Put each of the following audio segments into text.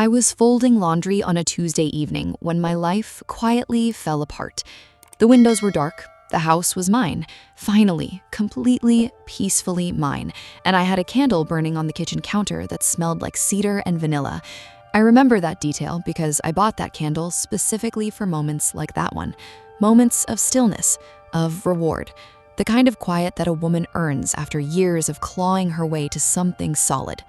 I was folding laundry on a Tuesday evening when my life quietly fell apart. The windows were dark. The house was mine. Finally, completely, peacefully mine. And I had a candle burning on the kitchen counter that smelled like cedar and vanilla. I remember that detail because I bought that candle specifically for moments like that one. Moments of stillness, of reward. The kind of quiet that a woman earns after years of clawing her way to something solid.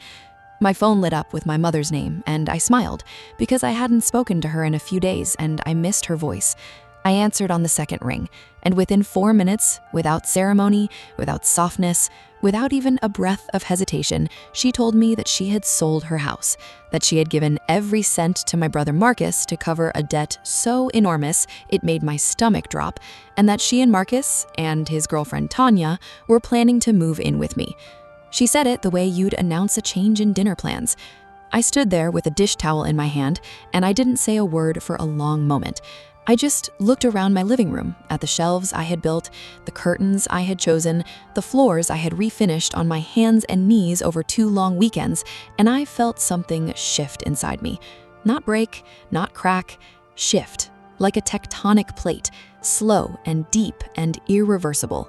My phone lit up with my mother's name, and I smiled because I hadn't spoken to her in a few days and I missed her voice. I answered on the second ring, and within 4 minutes, without ceremony, without softness, without even a breath of hesitation, she told me that she had sold her house, that she had given every cent to my brother Marcus to cover a debt so enormous it made my stomach drop, and that she and Marcus, and his girlfriend Tanya, were planning to move in with me. She said it the way you'd announce a change in dinner plans. I stood there with a dish towel in my hand, and I didn't say a word for a long moment. I just looked around my living room at the shelves I had built, the curtains I had chosen, the floors I had refinished on my hands and knees over 2 long weekends, and I felt something shift inside me. Not break, not crack, shift, like a tectonic plate, slow and deep and irreversible.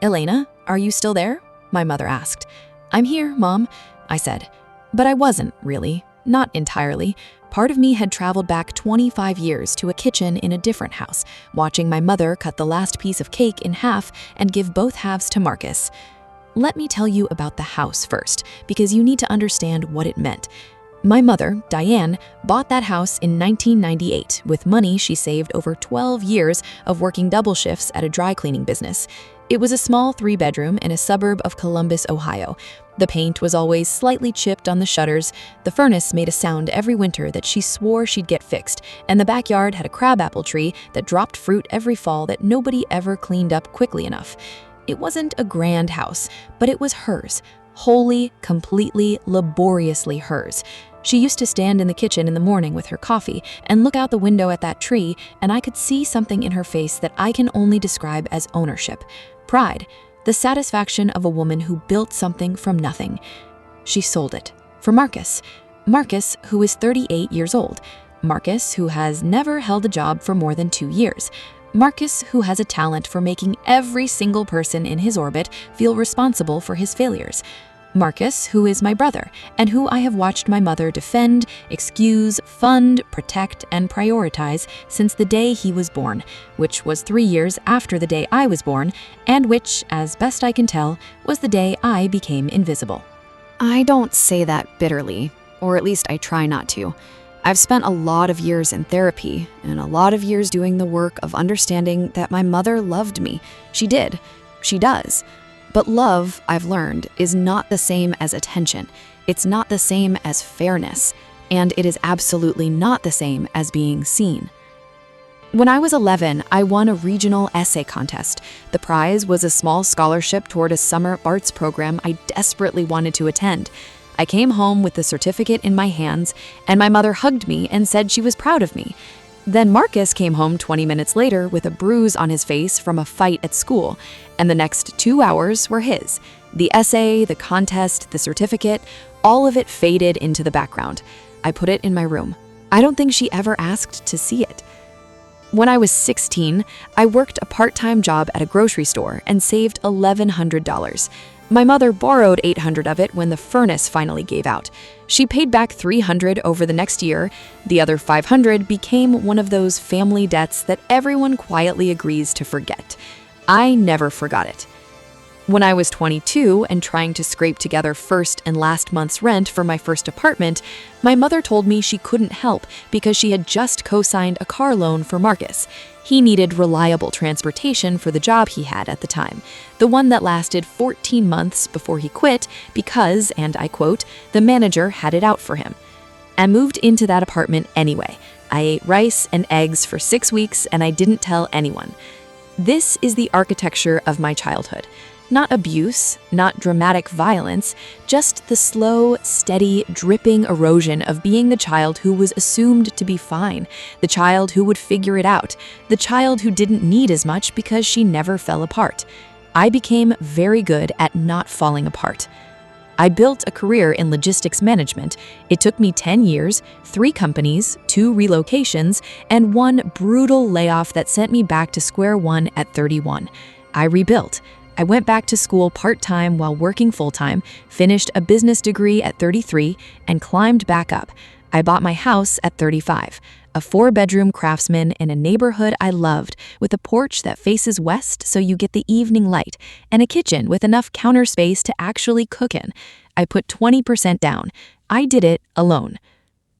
"Elena, are you still there?" my mother asked. "I'm here, Mom," I said. But I wasn't, really. Not entirely. Part of me had traveled back 25 years to a kitchen in a different house, watching my mother cut the last piece of cake in half and give both halves to Marcus. Let me tell you about the house first, because you need to understand what it meant. My mother, Diane, bought that house in 1998 with money she saved over 12 years of working double shifts at a dry cleaning business. It was a small 3-bedroom in a suburb of Columbus, Ohio. The paint was always slightly chipped on the shutters, the furnace made a sound every winter that she swore she'd get fixed, and the backyard had a crabapple tree that dropped fruit every fall that nobody ever cleaned up quickly enough. It wasn't a grand house, but it was hers. Wholly, completely, laboriously hers. She used to stand in the kitchen in the morning with her coffee and look out the window at that tree, and I could see something in her face that I can only describe as ownership. Pride. The satisfaction of a woman who built something from nothing. She sold it. For Marcus. Marcus, who is 38 years old. Marcus, who has never held a job for more than 2 years. Marcus, who has a talent for making every single person in his orbit feel responsible for his failures. Marcus, who is my brother, and who I have watched my mother defend, excuse, fund, protect, and prioritize since the day he was born, which was 3 years after the day I was born, and which, as best I can tell, was the day I became invisible. I don't say that bitterly, or at least I try not to. I've spent a lot of years in therapy, and a lot of years doing the work of understanding that my mother loved me. She did. She does. But love, I've learned, is not the same as attention. It's not the same as fairness. And it is absolutely not the same as being seen. When I was 11, I won a regional essay contest. The prize was a small scholarship toward a summer arts program I desperately wanted to attend. I came home with the certificate in my hands, and my mother hugged me and said she was proud of me. Then Marcus came home 20 minutes later with a bruise on his face from a fight at school, and the next 2 hours were his. The essay, the contest, the certificate, all of it faded into the background. I put it in my room. I don't think she ever asked to see it. When I was 16, I worked a part-time job at a grocery store and saved $1,100. My mother borrowed $800 of it when the furnace finally gave out. She paid back $300 over the next year. The other $500 became one of those family debts that everyone quietly agrees to forget. I never forgot it. When I was 22 and trying to scrape together first and last month's rent for my first apartment, my mother told me she couldn't help because she had just co-signed a car loan for Marcus. He needed reliable transportation for the job he had at the time, the one that lasted 14 months before he quit because, and I quote, "the manager had it out for him." I moved into that apartment anyway. I ate rice and eggs for 6 weeks and I didn't tell anyone. This is the architecture of my childhood. Not abuse, not dramatic violence, just the slow, steady, dripping erosion of being the child who was assumed to be fine, the child who would figure it out, the child who didn't need as much because she never fell apart. I became very good at not falling apart. I built a career in logistics management. It took me 10 years, 3 companies, 2 relocations, and 1 brutal layoff that sent me back to square one at 31. I rebuilt. I went back to school part-time while working full-time, finished a business degree at 33, and climbed back up. I bought my house at 35, a 4-bedroom craftsman in a neighborhood I loved, with a porch that faces west so you get the evening light, and a kitchen with enough counter space to actually cook in. I put 20% down. I did it alone.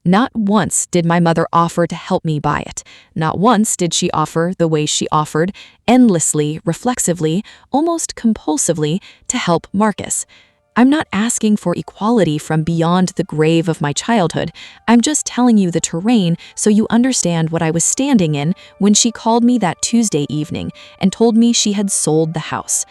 Not once did my mother offer to help me buy it. Not once did she offer the way she offered, endlessly, reflexively, almost compulsively, to help Marcus. I'm not asking for equality from beyond the grave of my childhood. I'm just telling you the terrain so you understand what I was standing in when she called me that Tuesday evening and told me she had sold the house.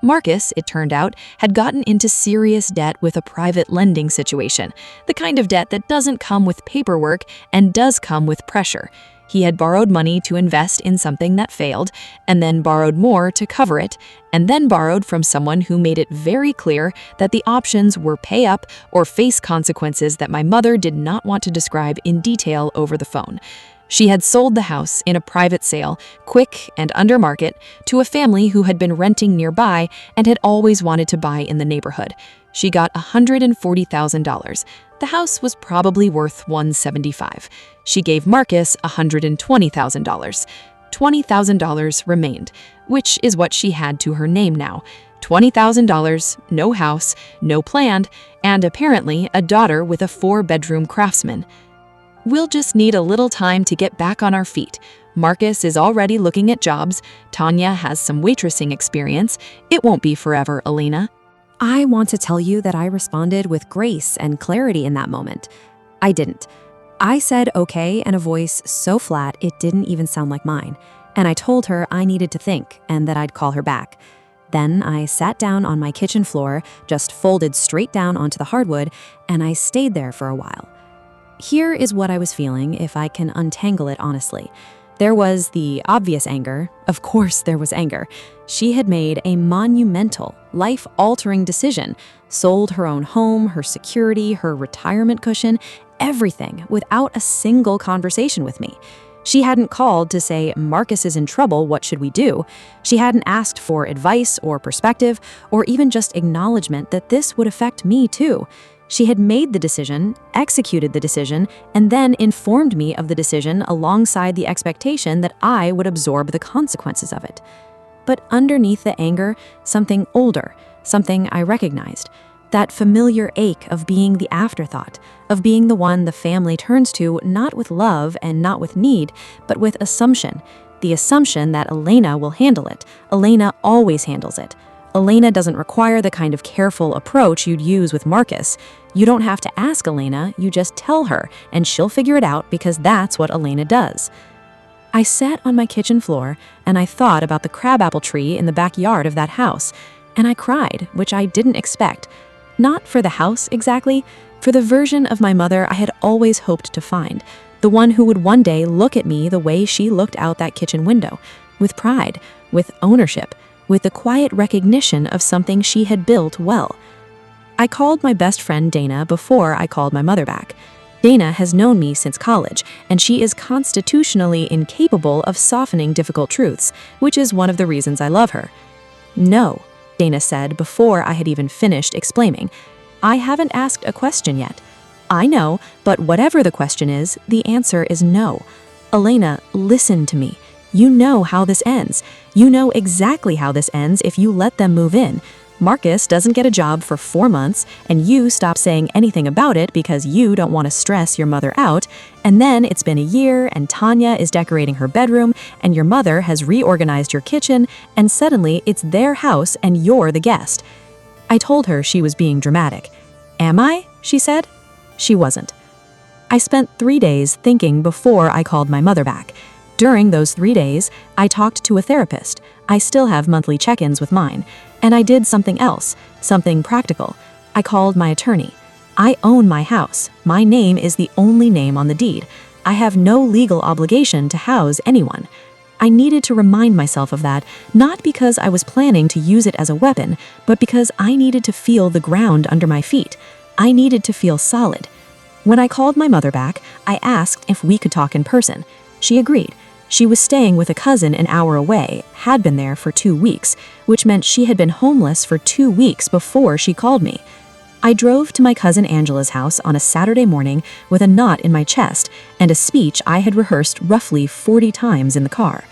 Marcus, it turned out, had gotten into serious debt with a private lending situation, the kind of debt that doesn't come with paperwork and does come with pressure. He had borrowed money to invest in something that failed, and then borrowed more to cover it, and then borrowed from someone who made it very clear that the options were pay up or face consequences that my mother did not want to describe in detail over the phone. She had sold the house in a private sale, quick and under market, to a family who had been renting nearby and had always wanted to buy in the neighborhood. She got $140,000. The house was probably worth $175,000. She gave Marcus $120,000. $20,000 remained, which is what she had to her name now. $20,000, no house, no planned, and apparently a daughter with a 4-bedroom craftsman. We'll just need a little time to get back on our feet. Marcus is already looking at jobs. Tanya has some waitressing experience. It won't be forever, Elena. I want to tell you that I responded with grace and clarity in that moment. I didn't. I said okay in a voice so flat it didn't even sound like mine, and I told her I needed to think and that I'd call her back. Then I sat down on my kitchen floor, just folded straight down onto the hardwood, and I stayed there for a while. Here is what I was feeling, if I can untangle it honestly. There was the obvious anger. Of course there was anger. She had made a monumental, life-altering decision, sold her own home, her security, her retirement cushion, everything without a single conversation with me. She hadn't called to say, Marcus is in trouble, what should we do? She hadn't asked for advice or perspective, or even just acknowledgement that this would affect me too. She had made the decision, executed the decision, and then informed me of the decision alongside the expectation that I would absorb the consequences of it. But underneath the anger, something older, something I recognized. That familiar ache of being the afterthought, of being the one the family turns to not with love and not with need, but with assumption. The assumption that Elena will handle it. Elena always handles it. Elena doesn't require the kind of careful approach you'd use with Marcus. You don't have to ask Elena, you just tell her, and she'll figure it out because that's what Elena does. I sat on my kitchen floor and I thought about the crabapple tree in the backyard of that house, and I cried, which I didn't expect. Not for the house exactly, for the version of my mother I had always hoped to find, the one who would one day look at me the way she looked out that kitchen window, with pride, with ownership, with the quiet recognition of something she had built well. I called my best friend Dana before I called my mother back. Dana has known me since college, and she is constitutionally incapable of softening difficult truths, which is one of the reasons I love her. No, Dana said before I had even finished explaining. I haven't asked a question yet. I know, but whatever the question is, the answer is no. Elena, listen to me. You know how this ends. You know exactly how this ends if you let them move in. Marcus doesn't get a job for 4 months, and you stop saying anything about it because you don't want to stress your mother out, and then it's been a year, and Tanya is decorating her bedroom, and your mother has reorganized your kitchen, and suddenly it's their house and you're the guest. I told her she was being dramatic. Am I? She said. She wasn't. I spent 3 days thinking before I called my mother back. During those 3 days, I talked to a therapist. I still have monthly check-ins with mine. And I did something else, something practical. I called my attorney. I own my house. My name is the only name on the deed. I have no legal obligation to house anyone. I needed to remind myself of that, not because I was planning to use it as a weapon, but because I needed to feel the ground under my feet. I needed to feel solid. When I called my mother back, I asked if we could talk in person. She agreed. She was staying with a cousin an hour away, had been there for 2 weeks, which meant she had been homeless for 2 weeks before she called me. I drove to my cousin Angela's house on a Saturday morning with a knot in my chest and a speech I had rehearsed roughly 40 times in the car.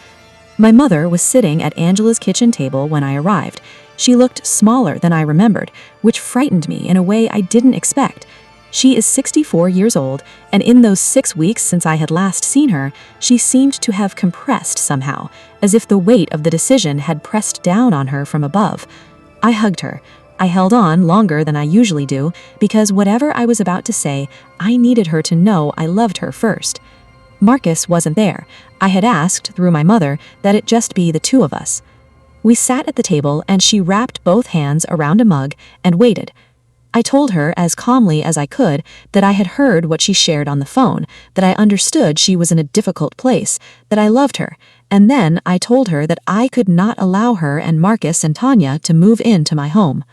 My mother was sitting at Angela's kitchen table when I arrived. She looked smaller than I remembered, which frightened me in a way I didn't expect. She is 64 years old, and in those 6 weeks since I had last seen her, she seemed to have compressed somehow, as if the weight of the decision had pressed down on her from above. I hugged her. I held on longer than I usually do, because whatever I was about to say, I needed her to know I loved her first. Marcus wasn't there. I had asked, through my mother, that it just be the two of us. We sat at the table, and she wrapped both hands around a mug and waited. I told her as calmly as I could that I had heard what she shared on the phone, that I understood she was in a difficult place, that I loved her, and then I told her that I could not allow her and Marcus and Tanya to move into my home.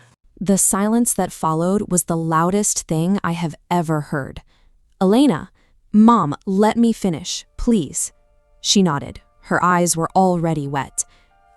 The silence that followed was the loudest thing I have ever heard. "Elena, Mom, let me finish, please." She nodded. Her eyes were already wet.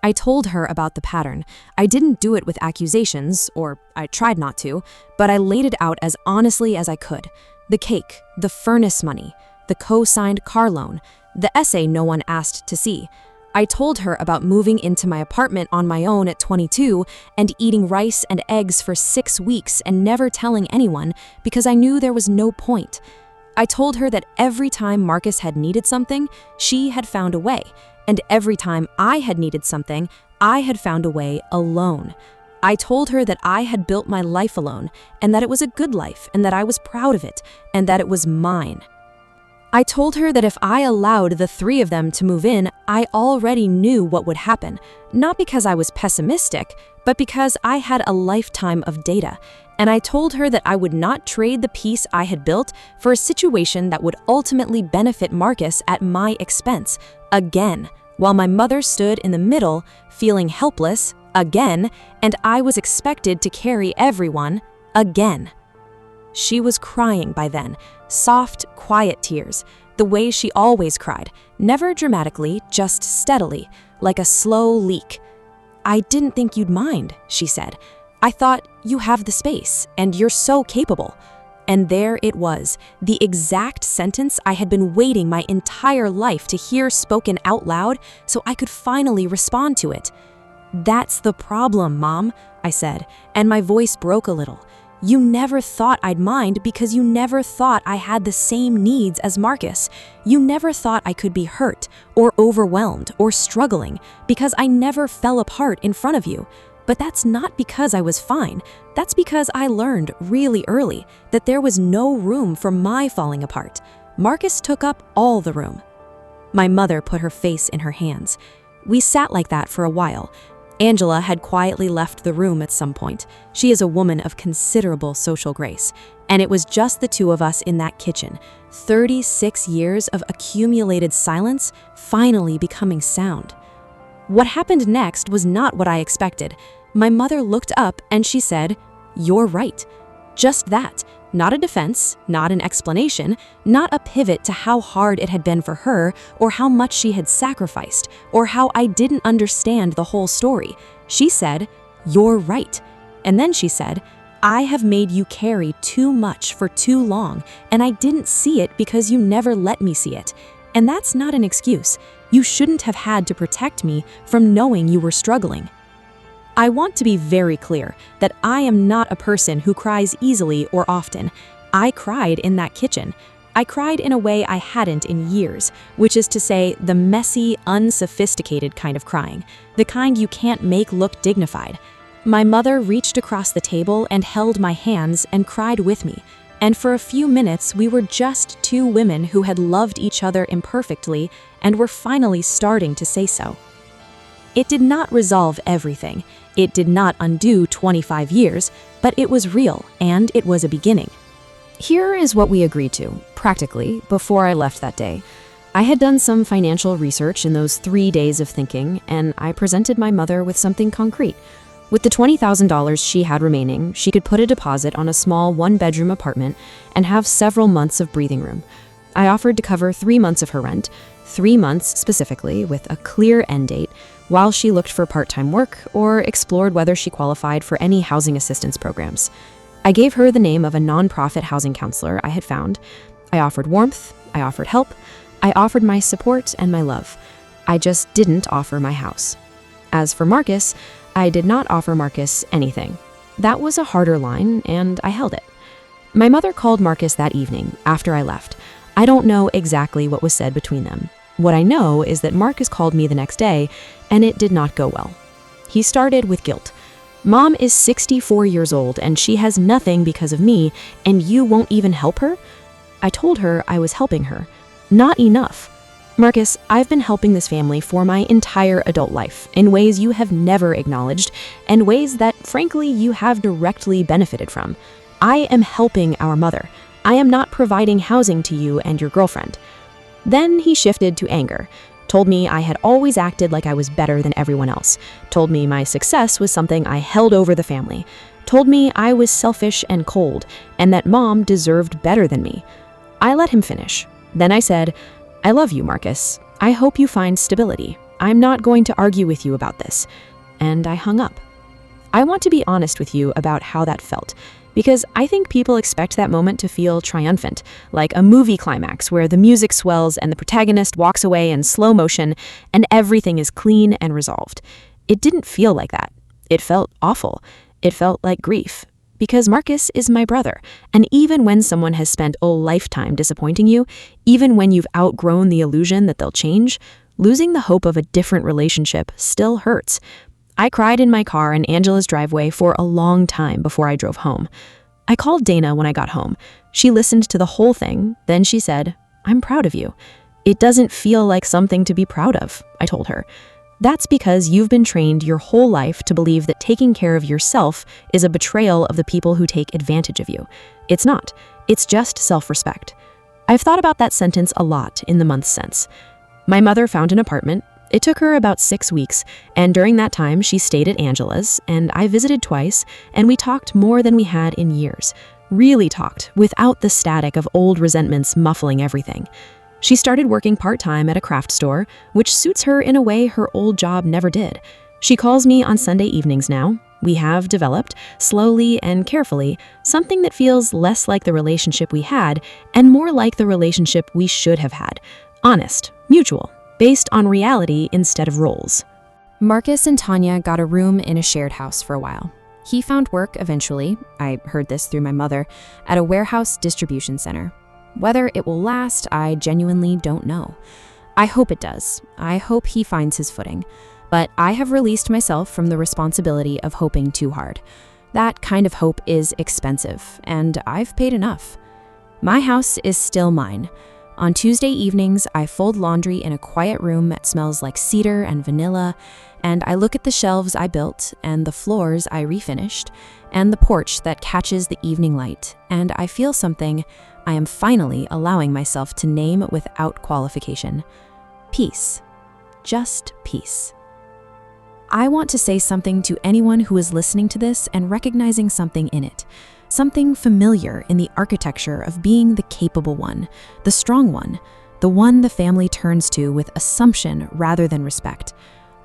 I told her about the pattern. I didn't do it with accusations, or I tried not to, but I laid it out as honestly as I could. The cake, the furnace money, the co-signed car loan, the essay no one asked to see. I told her about moving into my apartment on my own at 22 and eating rice and eggs for 6 weeks and never telling anyone because I knew there was no point. I told her that every time Marcus had needed something, she had found a way, and every time I had needed something, I had found a way alone. I told her that I had built my life alone, and that it was a good life, and that I was proud of it, and that it was mine. I told her that if I allowed the 3 of them to move in, I already knew what would happen, not because I was pessimistic, but because I had a lifetime of data. And I told her that I would not trade the peace I had built for a situation that would ultimately benefit Marcus at my expense, again, while my mother stood in the middle, feeling helpless, again, and I was expected to carry everyone, again. She was crying by then, soft, quiet tears, the way she always cried, never dramatically, just steadily, like a slow leak. "I didn't think you'd mind," she said. "I thought, you have the space, and you're so capable." And there it was, the exact sentence I had been waiting my entire life to hear spoken out loud so I could finally respond to it. "That's the problem, Mom," I said, and my voice broke a little. "You never thought I'd mind because you never thought I had the same needs as Marcus. You never thought I could be hurt or overwhelmed or struggling because I never fell apart in front of you. But that's not because I was fine. That's because I learned really early that there was no room for my falling apart. Marcus took up all the room." My mother put her face in her hands. We sat like that for a while. Angela had quietly left the room at some point. She is a woman of considerable social grace, and it was just the two of us in that kitchen. 36 years of accumulated silence finally becoming sound. What happened next was not what I expected. My mother looked up and she said, "You're right." Just that. Not a defense, not an explanation, not a pivot to how hard it had been for her or how much she had sacrificed or how I didn't understand the whole story. She said, "You're right." And then she said, "I have made you carry too much for too long, and I didn't see it because you never let me see it. And that's not an excuse. You shouldn't have had to protect me from knowing you were struggling." I want to be very clear that I am not a person who cries easily or often. I cried in that kitchen. I cried in a way I hadn't in years, which is to say the messy, unsophisticated kind of crying, the kind you can't make look dignified. My mother reached across the table and held my hands and cried with me, and for a few minutes we were just 2 women who had loved each other imperfectly and were finally starting to say so. It did not resolve everything. It did not undo 25 years, but it was real, and it was a beginning. Here is what we agreed to, practically, before I left that day. I had done some financial research in those 3 days of thinking, and I presented my mother with something concrete. With the $20,000 she had remaining, she could put a deposit on a small one-bedroom apartment and have several months of breathing room. I offered to cover 3 months of her rent, 3 months specifically, with a clear end date, while she looked for part-time work or explored whether she qualified for any housing assistance programs. I gave her the name of a nonprofit housing counselor I had found. I offered warmth, I offered help, I offered my support and my love. I just didn't offer my house. As for Marcus, I did not offer Marcus anything. That was a harder line, and I held it. My mother called Marcus that evening, after I left. I don't know exactly what was said between them. What I know is that Marcus called me the next day, and it did not go well. He started with guilt. Mom is 64 years old, and she has nothing because of me, and you won't even help her? I told her I was helping her. Not enough. Marcus, I've been helping this family for my entire adult life in ways you have never acknowledged and ways that, frankly, you have directly benefited from. I am helping our mother. I am not providing housing to you and your girlfriend. Then he shifted to anger, told me I had always acted like I was better than everyone else, told me my success was something I held over the family, told me I was selfish and cold and that Mom deserved better than me. I let him finish. Then I said, I love you, Marcus. I hope you find stability. I'm not going to argue with you about this. And I hung up. I want to be honest with you about how that felt, because I think people expect that moment to feel triumphant, like a movie climax where the music swells and the protagonist walks away in slow motion and everything is clean and resolved. It didn't feel like that. It felt awful. It felt like grief. Because Marcus is my brother, and even when someone has spent a lifetime disappointing you, even when you've outgrown the illusion that they'll change, losing the hope of a different relationship still hurts. I cried in my car in Angela's driveway for a long time before I drove home. I called Dana when I got home. She listened to the whole thing, then she said, I'm proud of you. It doesn't feel like something to be proud of, I told her. That's because you've been trained your whole life to believe that taking care of yourself is a betrayal of the people who take advantage of you. It's not. It's just self-respect. I've thought about that sentence a lot in the months since. My mother found an apartment. It took her about 6 weeks, and during that time she stayed at Angela's, and I visited twice, and we talked more than we had in years. Really talked, without the static of old resentments muffling everything. She started working part-time at a craft store, which suits her in a way her old job never did. She calls me on Sunday evenings now. We have developed, slowly and carefully, something that feels less like the relationship we had and more like the relationship we should have had. Honest, mutual, based on reality instead of roles. Marcus and Tanya got a room in a shared house for a while. He found work eventually, I heard this through my mother, at a warehouse distribution center. Whether it will last, I genuinely don't know. I hope it does. I hope he finds his footing. But I have released myself from the responsibility of hoping too hard. That kind of hope is expensive, and I've paid enough. My house is still mine. On Tuesday evenings, I fold laundry in a quiet room that smells like cedar and vanilla, and I look at the shelves I built, and the floors I refinished, and the porch that catches the evening light, and I feel something I am finally allowing myself to name without qualification. Peace. Just peace. I want to say something to anyone who is listening to this and recognizing something in it. Something familiar in the architecture of being the capable one, the strong one, the one the family turns to with assumption rather than respect.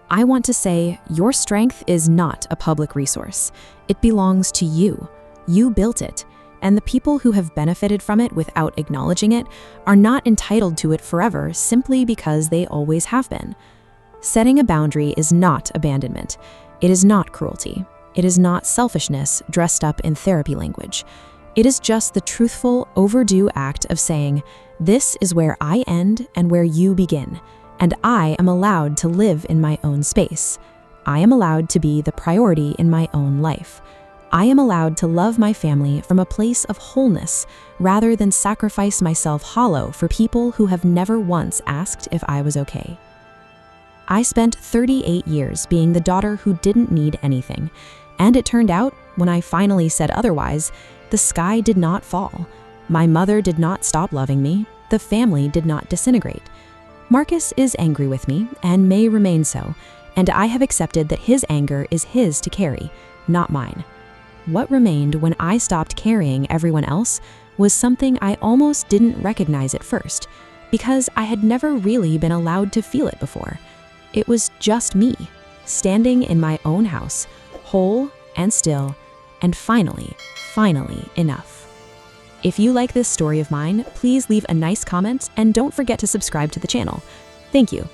I want to say your strength is not a public resource. It belongs to you. You built it. And the people who have benefited from it without acknowledging it are not entitled to it forever simply because they always have been. Setting a boundary is not abandonment. It is not cruelty. It is not selfishness dressed up in therapy language. It is just the truthful, overdue act of saying, this is where I end and where you begin, and I am allowed to live in my own space. I am allowed to be the priority in my own life. I am allowed to love my family from a place of wholeness rather than sacrifice myself hollow for people who have never once asked if I was okay. I spent 38 years being the daughter who didn't need anything, and it turned out, when I finally said otherwise, the sky did not fall. My mother did not stop loving me. The family did not disintegrate. Marcus is angry with me and may remain so, and I have accepted that his anger is his to carry, not mine. What remained when I stopped carrying everyone else was something I almost didn't recognize at first, because I had never really been allowed to feel it before. It was just me, standing in my own house, whole and still, and finally enough. If you like this story of mine, please leave a nice comment and don't forget to subscribe to the channel. Thank you.